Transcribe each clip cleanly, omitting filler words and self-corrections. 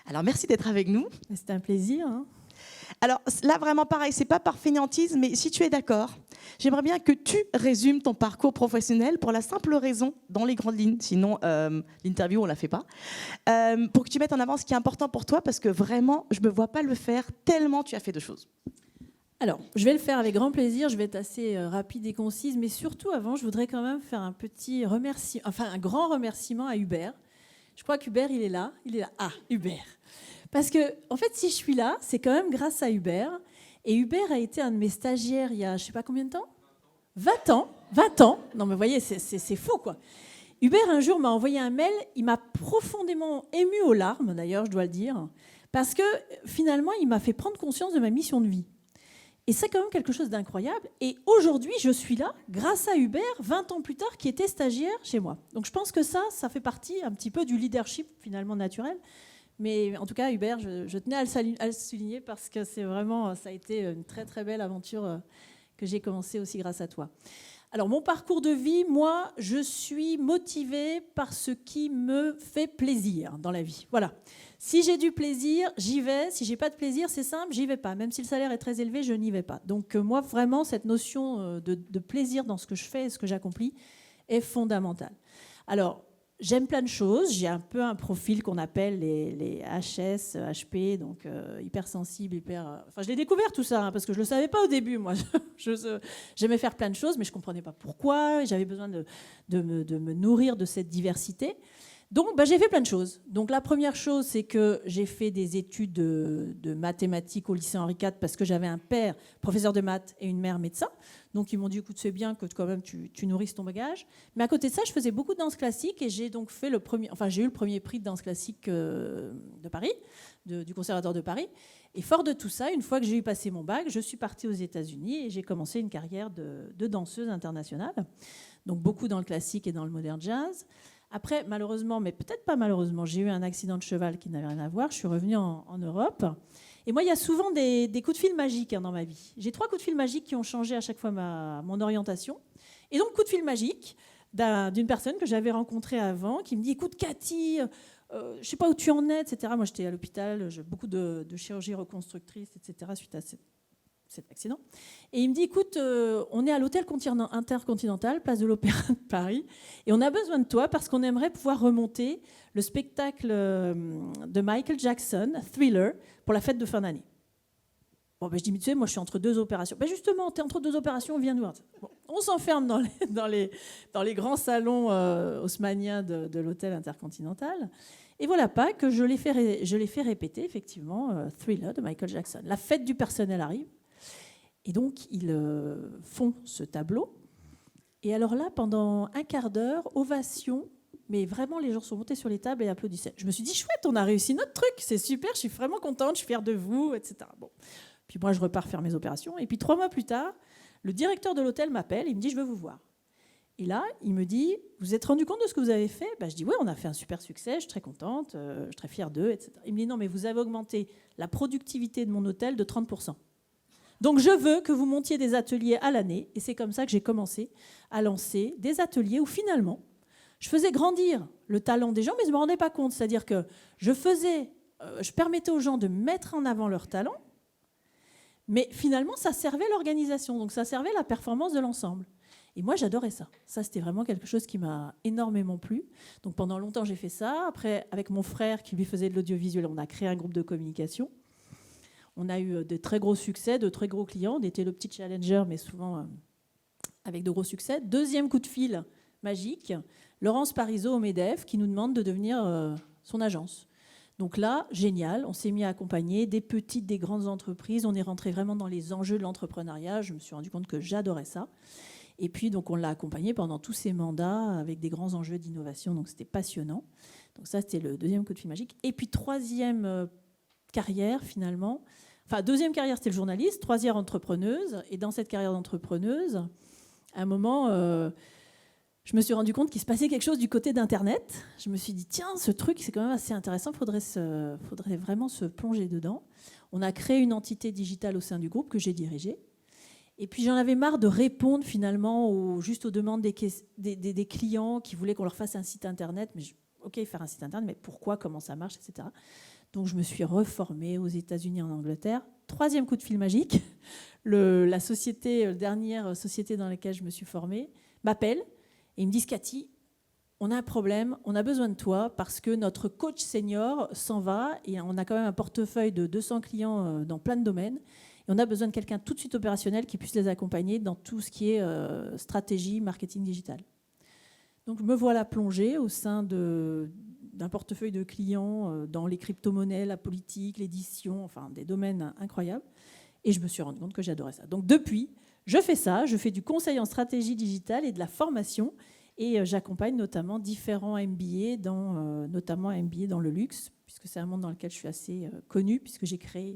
Alors, merci d'être avec nous. C'était un plaisir. Alors là, vraiment pareil, c'est pas par fainéantise, mais si tu es d'accord, j'aimerais bien que tu résumes ton parcours professionnel pour la simple raison, dans les grandes lignes, sinon l'interview, on la fait pas, pour que tu mettes en avant ce qui est important pour toi, parce que vraiment, je me vois pas le faire tellement tu as fait de choses. Alors, je vais le faire avec grand plaisir, je vais être assez rapide et concise, mais surtout avant, je voudrais quand même faire un grand remerciement à Hubert. Je crois qu'Hubert, il est là. Ah, Hubert. Parce que, en fait, si je suis là, c'est quand même grâce à Hubert. Et Hubert a été un de mes stagiaires il y a, je ne sais pas combien de temps 20 ans. 20 ans. Non, mais vous voyez, c'est fou, quoi. Hubert, un jour, m'a envoyé un mail. Il m'a profondément ému aux larmes, d'ailleurs, je dois le dire. Parce que, finalement, il m'a fait prendre conscience de ma mission de vie. Et c'est quand même quelque chose d'incroyable. Et aujourd'hui, je suis là grâce à Hubert, 20 ans plus tard, qui était stagiaire chez moi. Donc, je pense que ça fait partie un petit peu du leadership, finalement, naturel. Mais en tout cas, Hubert, je tenais à le souligner parce que ça a été une très très belle aventure que j'ai commencée aussi grâce à toi. Alors, mon parcours de vie, moi, je suis motivée par ce qui me fait plaisir dans la vie. Voilà. Si j'ai du plaisir, j'y vais. Si j'ai pas de plaisir, c'est simple, j'y vais pas. Même si le salaire est très élevé, je n'y vais pas. Donc, moi, vraiment, cette notion de plaisir dans ce que je fais et ce que j'accomplis est fondamentale. Alors, j'aime plein de choses. J'ai un peu un profil qu'on appelle les HS, HP, donc hypersensible, Enfin, je l'ai découvert tout ça, parce que je ne le savais pas au début, moi. J'aimais faire plein de choses, mais je ne comprenais pas pourquoi. J'avais besoin de me nourrir de cette diversité. Donc, j'ai fait plein de choses. Donc, la première chose, c'est que j'ai fait des études de mathématiques au lycée Henri IV parce que j'avais un père professeur de maths et une mère médecin. Donc, ils m'ont dit, écoute, c'est bien que quand même tu nourrisses ton bagage. Mais à côté de ça, je faisais beaucoup de danse classique et j'ai donc fait j'ai eu le premier prix de danse classique de Paris, du Conservatoire de Paris. Et fort de tout ça, une fois que j'ai eu passé mon bac, je suis partie aux États-Unis et j'ai commencé une carrière de danseuse internationale. Donc, beaucoup dans le classique et dans le modern jazz. Après, malheureusement, mais peut-être pas malheureusement, j'ai eu un accident de cheval qui n'avait rien à voir. Je suis revenue en Europe. Et moi, il y a souvent des coups de fil magiques dans ma vie. J'ai 3 coups de fil magiques qui ont changé à chaque fois mon orientation. Et donc, coup de fil magique d'une personne que j'avais rencontrée avant qui me dit, écoute, Cathy, je ne sais pas où tu en es, etc. Moi, j'étais à l'hôpital, j'ai beaucoup de chirurgie reconstructrice, etc. suite à cet accident. Et il me dit, écoute, on est à l'hôtel Intercontinental, place de l'Opéra de Paris, et on a besoin de toi parce qu'on aimerait pouvoir remonter le spectacle de Michael Jackson, Thriller, pour la fête de fin d'année. Bon, je dis, mais tu sais, moi je suis entre 2 opérations. Justement, tu es entre 2 opérations, viens nous voir. Bon, on s'enferme dans les grands salons haussmanniens de l'hôtel Intercontinental. Et voilà pas que je l'ai fait répéter, effectivement, Thriller de Michael Jackson. La fête du personnel arrive. Et donc, ils font ce tableau. Et alors là, pendant un quart d'heure, ovation, mais vraiment, les gens sont montés sur les tables et applaudissaient. Je me suis dit, chouette, on a réussi notre truc, c'est super, je suis vraiment contente, je suis fière de vous, etc. Bon. Puis moi, je repars faire mes opérations. Et puis 3 mois plus tard, le directeur de l'hôtel m'appelle, il me dit, je veux vous voir. Et là, il me dit, vous êtes rendu compte de ce que vous avez fait ? Je dis, oui, on a fait un super succès, je suis très contente, je suis très fière d'eux, etc. Il me dit, non, mais vous avez augmenté la productivité de mon hôtel de 30%. Donc, je veux que vous montiez des ateliers à l'année. Et c'est comme ça que j'ai commencé à lancer des ateliers où, finalement, je faisais grandir le talent des gens, mais je ne me rendais pas compte. C'est-à-dire que je permettais aux gens de mettre en avant leur talent, mais finalement, ça servait l'organisation. Donc, ça servait la performance de l'ensemble. Et moi, j'adorais ça. Ça, c'était vraiment quelque chose qui m'a énormément plu. Donc, pendant longtemps, j'ai fait ça. Après, avec mon frère qui lui faisait de l'audiovisuel, on a créé un groupe de communication. On a eu de très gros succès, de très gros clients. On était le petit challenger, mais souvent avec de gros succès. Deuxième coup de fil magique, Laurence Parisot au MEDEF qui nous demande de devenir son agence. Donc là, génial, on s'est mis à accompagner des petites, des grandes entreprises. On est rentré vraiment dans les enjeux de l'entrepreneuriat. Je me suis rendu compte que j'adorais ça. Et puis, donc, on l'a accompagné pendant tous ces mandats avec des grands enjeux d'innovation. Donc, c'était passionnant. Donc ça, c'était le deuxième coup de fil magique. Et puis, troisième carrière, finalement. Enfin, deuxième carrière, c'était le journaliste. Troisième, entrepreneuse. Et dans cette carrière d'entrepreneuse, à un moment, je me suis rendu compte qu'il se passait quelque chose du côté d'Internet. Je me suis dit, tiens, ce truc, c'est quand même assez intéressant. Faudrait vraiment se plonger dedans. On a créé une entité digitale au sein du groupe que j'ai dirigée. Et puis j'en avais marre de répondre finalement juste aux demandes des clients qui voulaient qu'on leur fasse un site internet. Mais OK, faire un site internet, mais pourquoi, comment ça marche, etc. Donc je me suis reformée aux États-Unis, en Angleterre. 3e coup de fil magique. La dernière société dans laquelle je me suis formée m'appelle et ils me disent: Cathy, on a un problème, on a besoin de toi parce que notre coach senior s'en va et on a quand même un portefeuille de 200 clients dans plein de domaines. Et on a besoin de quelqu'un tout de suite opérationnel qui puisse les accompagner dans tout ce qui est stratégie, marketing digital. Donc me voilà plongée au sein d'un portefeuille de clients dans les crypto-monnaies, la politique, l'édition, enfin des domaines incroyables. Et je me suis rendu compte que j'adorais ça. Donc depuis, je fais ça, je fais du conseil en stratégie digitale et de la formation. Et j'accompagne notamment différents MBA, notamment un MBA dans le luxe, puisque c'est un monde dans lequel je suis assez connue, puisque j'ai créé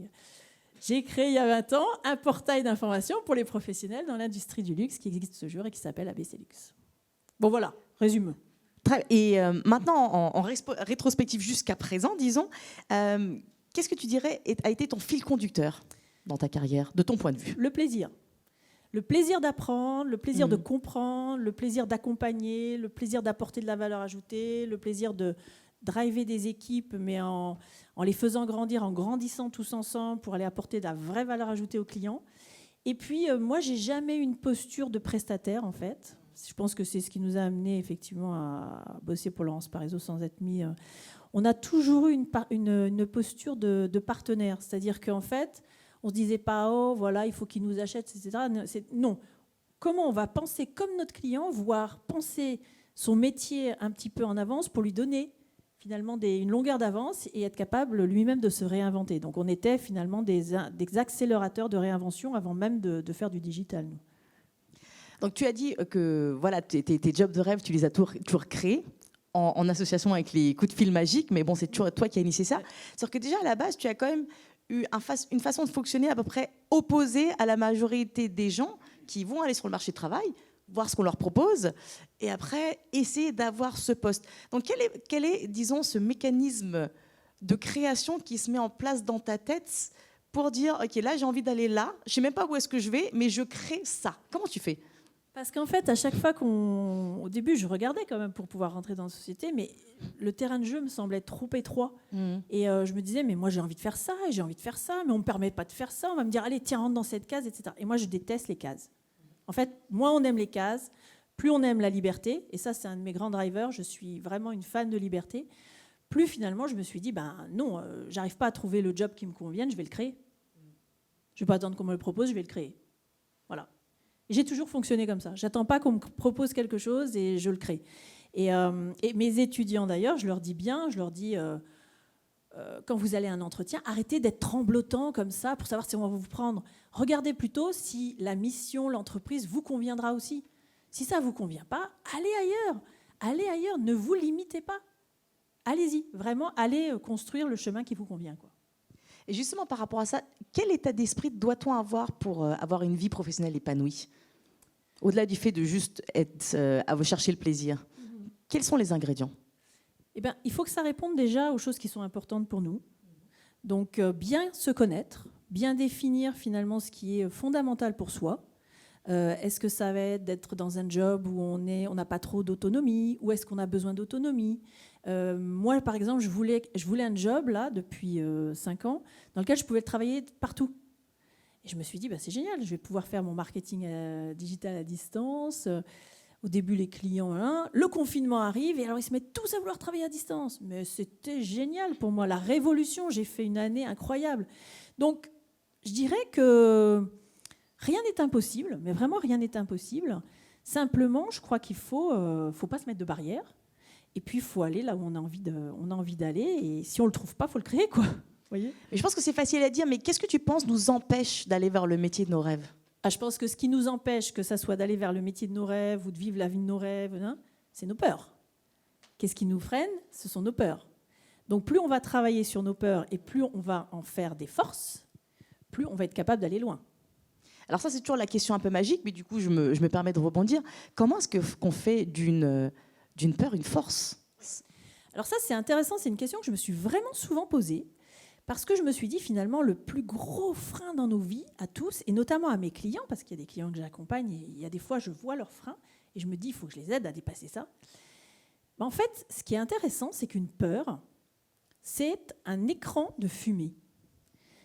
il y a 20 ans un portail d'information pour les professionnels dans l'industrie du luxe qui existe ce jour et qui s'appelle ABC Luxe. Bon voilà, résume. Et maintenant, en rétrospective jusqu'à présent, disons, qu'est-ce que tu dirais a été ton fil conducteur dans ta carrière, de ton point de vue? Le plaisir. Le plaisir d'apprendre, le plaisir de comprendre, le plaisir d'accompagner, le plaisir d'apporter de la valeur ajoutée, le plaisir de driver des équipes, mais en les faisant grandir, en grandissant tous ensemble pour aller apporter de la vraie valeur ajoutée aux clients. Et puis, moi, j'ai jamais eu une posture de prestataire, en fait. Je pense que c'est ce qui nous a amené effectivement à bosser pour Laurence Parisot sans être mis. On a toujours eu une posture de partenaire, c'est-à-dire qu'en fait, on ne se disait pas, oh, voilà, il faut qu'il nous achète, etc. Non. Comment on va penser comme notre client, voire penser son métier un petit peu en avance pour lui donner finalement une longueur d'avance et être capable lui-même de se réinventer. Donc on était finalement des accélérateurs de réinvention avant même de faire du digital, nous. Donc tu as dit que voilà, tes jobs de rêve, tu les as toujours créés en association avec les coups de fil magiques, mais bon, c'est toujours toi qui as initié ça. C'est-à-dire que déjà à la base, tu as quand même eu une façon de fonctionner à peu près opposée à la majorité des gens qui vont aller sur le marché du travail, voir ce qu'on leur propose, et après essayer d'avoir ce poste. Donc quel est, disons, ce mécanisme de création qui se met en place dans ta tête pour dire, OK, là j'ai envie d'aller là, je ne sais même pas où est-ce que je vais, mais je crée ça. Comment tu fais ? Parce qu'en fait, à chaque fois au début, je regardais quand même pour pouvoir rentrer dans la société, mais le terrain de jeu me semblait trop étroit. Et je me disais, mais moi j'ai envie de faire ça, et j'ai envie de faire ça, mais on ne me permet pas de faire ça. On va me dire, allez, tiens, rentre dans cette case, etc. Et moi, je déteste les cases. En fait, moins on aime les cases, plus on aime la liberté. Et ça, c'est un de mes grands drivers. Je suis vraiment une fan de liberté. Plus finalement, je me suis dit, ben non, j'arrive pas à trouver le job qui me convienne, je vais le créer. Je ne vais pas attendre qu'on me le propose, je vais le créer. Voilà. J'ai toujours fonctionné comme ça. J'attends pas qu'on me propose quelque chose et je le crée. Et mes étudiants d'ailleurs, je leur dis, quand vous allez à un entretien, arrêtez d'être tremblotant comme ça pour savoir si on va vous prendre. Regardez plutôt si la mission, l'entreprise vous conviendra aussi. Si ça vous convient pas, allez ailleurs. Allez ailleurs, ne vous limitez pas. Allez-y, vraiment, allez construire le chemin qui vous convient, quoi. Et justement, par rapport à ça, quel état d'esprit doit-on avoir pour avoir une vie professionnelle épanouie ? Au-delà du fait de juste chercher le plaisir, quels sont les ingrédients ? Eh bien, il faut que ça réponde déjà aux choses qui sont importantes pour nous. Donc, bien se connaître, bien définir finalement ce qui est fondamental pour soi. Est-ce que ça va être d'être dans un job où on n'a pas trop d'autonomie, ou est-ce qu'on a besoin d'autonomie ? Moi, par exemple, je voulais un job là depuis 5 ans dans lequel je pouvais travailler partout. Et je me suis dit, bah, c'est génial, je vais pouvoir faire mon marketing digital à distance. Au début, les clients, le confinement arrive et alors ils se mettent tous à vouloir travailler à distance. Mais c'était génial pour moi, la révolution. J'ai fait une année incroyable. Donc, je dirais que rien n'est impossible, mais vraiment rien n'est impossible. Simplement, je crois qu'il faut pas se mettre de barrières. Et puis, il faut aller là où on a envie d'aller. Et si on ne le trouve pas, il faut le créer, quoi. Voyez ? Je pense que c'est facile à dire, mais qu'est-ce que tu penses nous empêche d'aller vers le métier de nos rêves ? Je pense que ce qui nous empêche, que ça soit d'aller vers le métier de nos rêves ou de vivre la vie de nos rêves, c'est nos peurs. Qu'est-ce qui nous freine ? Ce sont nos peurs. Donc, plus on va travailler sur nos peurs et plus on va en faire des forces, plus on va être capable d'aller loin. Alors ça, c'est toujours la question un peu magique, mais du coup, je me permets de rebondir. Comment est-ce qu'on fait d'une peur une force ? Alors ça, c'est intéressant. C'est une question que je me suis vraiment souvent posée parce que je me suis dit, finalement, le plus gros frein dans nos vies, à tous, et notamment à mes clients, parce qu'il y a des clients que j'accompagne, et il y a des fois, je vois leurs freins, et je me dis, il faut que je les aide à dépasser ça. En fait, ce qui est intéressant, c'est qu'une peur, c'est un écran de fumée.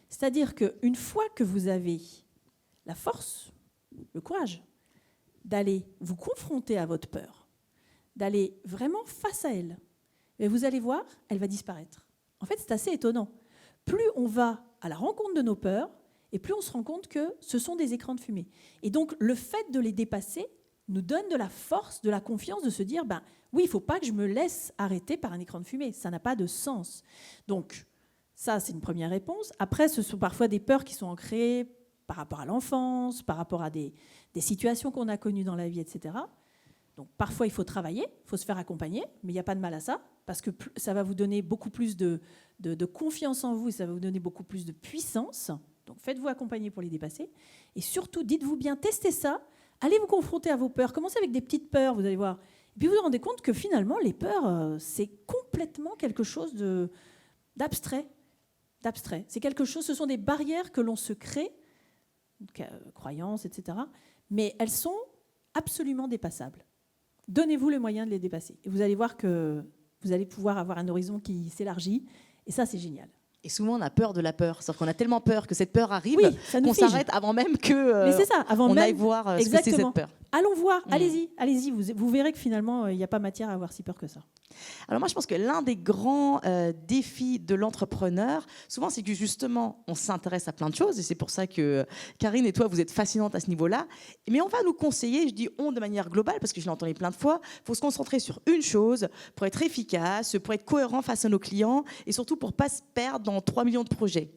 C'est-à-dire qu'une fois que vous avez la force, le courage, d'aller vous confronter à votre peur, d'aller vraiment face à elle, et vous allez voir, elle va disparaître. En fait, c'est assez étonnant. Plus on va à la rencontre de nos peurs, et plus on se rend compte que ce sont des écrans de fumée. Et donc, le fait de les dépasser nous donne de la force, de la confiance, de se dire, oui, il ne faut pas que je me laisse arrêter par un écran de fumée. Ça n'a pas de sens. Donc, ça, c'est une première réponse. Après, ce sont parfois des peurs qui sont ancrées par rapport à l'enfance, par rapport à des situations qu'on a connues dans la vie, etc. Donc, parfois, il faut travailler, il faut se faire accompagner, mais il n'y a pas de mal à ça, parce que ça va vous donner beaucoup plus de confiance en vous et ça va vous donner beaucoup plus de puissance. Donc, faites-vous accompagner pour les dépasser. Et surtout, dites-vous bien, testez ça. Allez vous confronter à vos peurs. Commencez avec des petites peurs, vous allez voir. Et puis, vous vous rendez compte que finalement, les peurs, c'est complètement quelque chose d'abstrait. C'est quelque chose, ce sont des barrières que l'on se crée, croyances, etc. Mais elles sont absolument dépassables. Donnez-vous les moyens de les dépasser. Et vous allez voir que vous allez pouvoir avoir un horizon qui s'élargit. Et ça, c'est génial. Et souvent, on a peur de la peur. C'est-à-dire qu'on a tellement peur que cette peur arrive qu'on fige. s'arrête avant même que Mais c'est ça, avant on même, aille voir ce que c'est cette peur. Allons voir, allez-y. Vous verrez que finalement, il n'y a pas matière à avoir si peur que ça. Alors moi, je pense que l'un des grands défis de l'entrepreneur, souvent, c'est que justement, on s'intéresse à plein de choses. Et c'est pour ça que Karine et toi, vous êtes fascinantes à ce niveau-là. Mais on va nous conseiller, je dis on de manière globale, parce que je l'ai entendu plein de fois, il faut se concentrer sur une chose pour être efficace, pour être cohérent face à nos clients et surtout pour ne pas se perdre dans 3 millions de projets.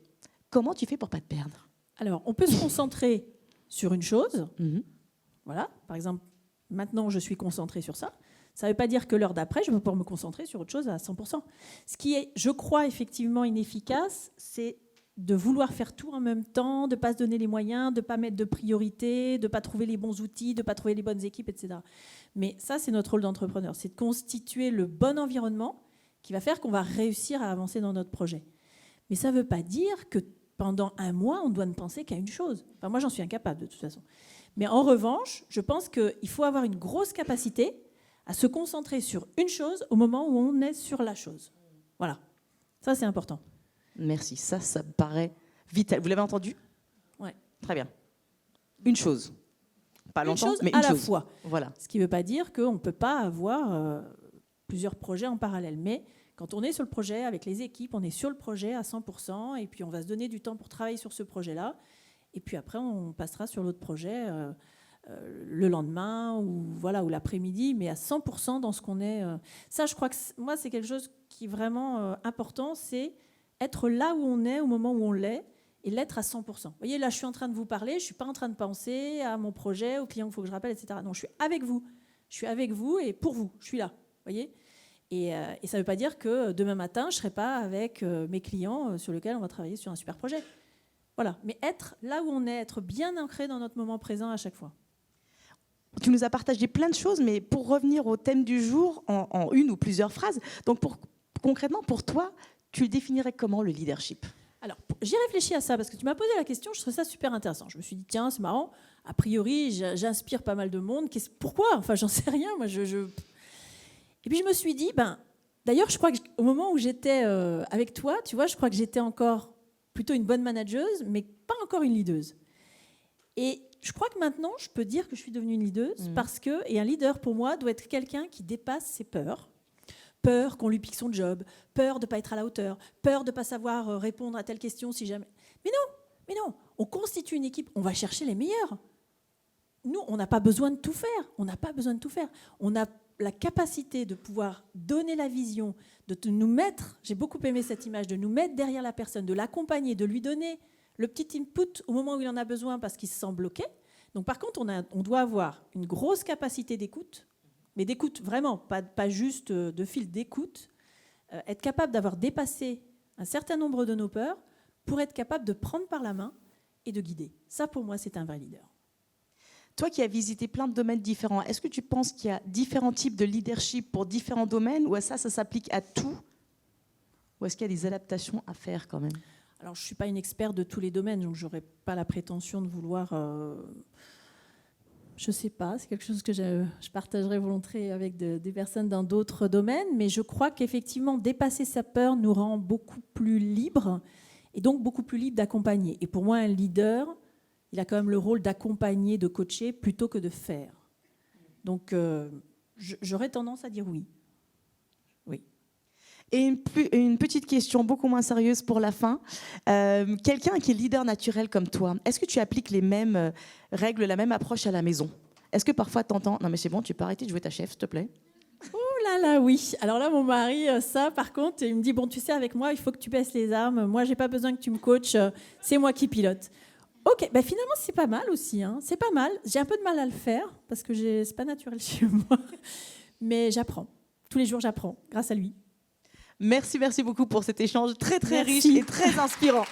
Comment tu fais pour ne pas te perdre ? Alors, on peut se concentrer sur une chose. Voilà, par exemple, maintenant, je suis concentrée sur ça. Ça ne veut pas dire que l'heure d'après, je vais pouvoir me concentrer sur autre chose à 100%. Ce qui est, je crois, effectivement inefficace, c'est de vouloir faire tout en même temps, de ne pas se donner les moyens, de ne pas mettre de priorité, de ne pas trouver les bons outils, de ne pas trouver les bonnes équipes, etc. Mais ça, c'est notre rôle d'entrepreneur. C'est de constituer le bon environnement qui va faire qu'on va réussir à avancer dans notre projet. Mais ça ne veut pas dire que pendant un mois, on doit ne penser qu'à une chose. Enfin, moi, j'en suis incapable, de toute façon. Mais en revanche, je pense qu'il faut avoir une grosse capacité à se concentrer sur une chose au moment où on est sur la chose. Voilà. Ça, c'est important. Merci. Ça me paraît vital. Vous l'avez entendu ? Oui. Très bien. Une chose. Pas longtemps, une chose mais à une chose. la fois. Voilà. Ce qui ne veut pas dire qu'on ne peut pas avoir plusieurs projets en parallèle. Mais quand on est sur le projet, avec les équipes, on est sur le projet à 100%, et puis on va se donner du temps pour travailler sur ce projet-là. Et puis après, on passera sur l'autre projet le lendemain ou l'après-midi, mais à 100% dans ce qu'on est. Ça, je crois que moi, c'est quelque chose qui est vraiment important, c'est être là où on est au moment où on l'est et l'être à 100%. Vous voyez, là, je suis en train de vous parler, je ne suis pas en train de penser à mon projet, aux clients qu'il faut que je rappelle, etc. Non, je suis avec vous. Je suis avec vous et pour vous. Je suis là. Vous voyez ? Et ça ne veut pas dire que demain matin, je ne serai pas avec mes clients sur lesquels on va travailler sur un super projet. Voilà, mais être là où on est, être bien ancré dans notre moment présent à chaque fois. Tu nous as partagé plein de choses, mais pour revenir au thème du jour, en une ou plusieurs phrases, donc concrètement, pour toi, tu le définirais comment, le leadership ? Alors, j'ai réfléchi à ça, parce que tu m'as posé la question, je trouvais ça super intéressant. Je me suis dit, tiens, c'est marrant, a priori, j'inspire pas mal de monde. Pourquoi ? Enfin, j'en sais rien, moi, Et puis, je me suis dit, d'ailleurs, je crois qu'au moment où j'étais avec toi, tu vois, je crois que j'étais encore plutôt une bonne manageuse, mais pas encore une leaduse. Et je crois que maintenant, je peux dire que je suis devenue une leaduse et un leader, pour moi, doit être quelqu'un qui dépasse ses peurs. Peur qu'on lui pique son job, peur de ne pas être à la hauteur, peur de ne pas savoir répondre à telle question si jamais... Mais non, on constitue une équipe, on va chercher les meilleurs. Nous, on n'a pas besoin de tout faire, On a la capacité de pouvoir donner la vision, de nous mettre, j'ai beaucoup aimé cette image, de nous mettre derrière la personne, de l'accompagner, de lui donner le petit input au moment où il en a besoin parce qu'il se sent bloqué. Donc par contre, on doit avoir une grosse capacité d'écoute, mais d'écoute vraiment, pas juste de fil d'écoute, être capable d'avoir dépassé un certain nombre de nos peurs pour être capable de prendre par la main et de guider. Ça, pour moi, c'est un vrai leader. Toi qui as visité plein de domaines différents, est-ce que tu penses qu'il y a différents types de leadership pour différents domaines, ou ça s'applique à tout ? Ou est-ce qu'il y a des adaptations à faire quand même ? Alors, je ne suis pas une experte de tous les domaines, donc je n'aurais pas la prétention de vouloir... Je ne sais pas, c'est quelque chose que je partagerai volontiers avec des personnes dans d'autres domaines, mais je crois qu'effectivement, dépasser sa peur nous rend beaucoup plus libres et donc beaucoup plus libres d'accompagner. Et pour moi, un leader, il a quand même le rôle d'accompagner, de coacher, plutôt que de faire. Donc, j'aurais tendance à dire oui. Oui. Et une petite question beaucoup moins sérieuse pour la fin. Quelqu'un qui est leader naturel comme toi, est-ce que tu appliques les mêmes règles, la même approche à la maison? Est-ce que parfois tu entends « Non mais c'est bon, tu peux arrêter de jouer ta chef, s'il te plaît ?» Oh là là, oui. Alors là, mon mari, ça, par contre, il me dit « Bon, tu sais, avec moi, il faut que tu baisses les armes. Moi, j'ai pas besoin que tu me coaches. C'est moi qui pilote. » Ok, ben finalement, c'est pas mal aussi. Hein. C'est pas mal. J'ai un peu de mal à le faire parce que c'est pas naturel chez moi. Mais j'apprends. Tous les jours, j'apprends grâce à lui. Merci beaucoup pour cet échange très Merci. riche et très inspirant.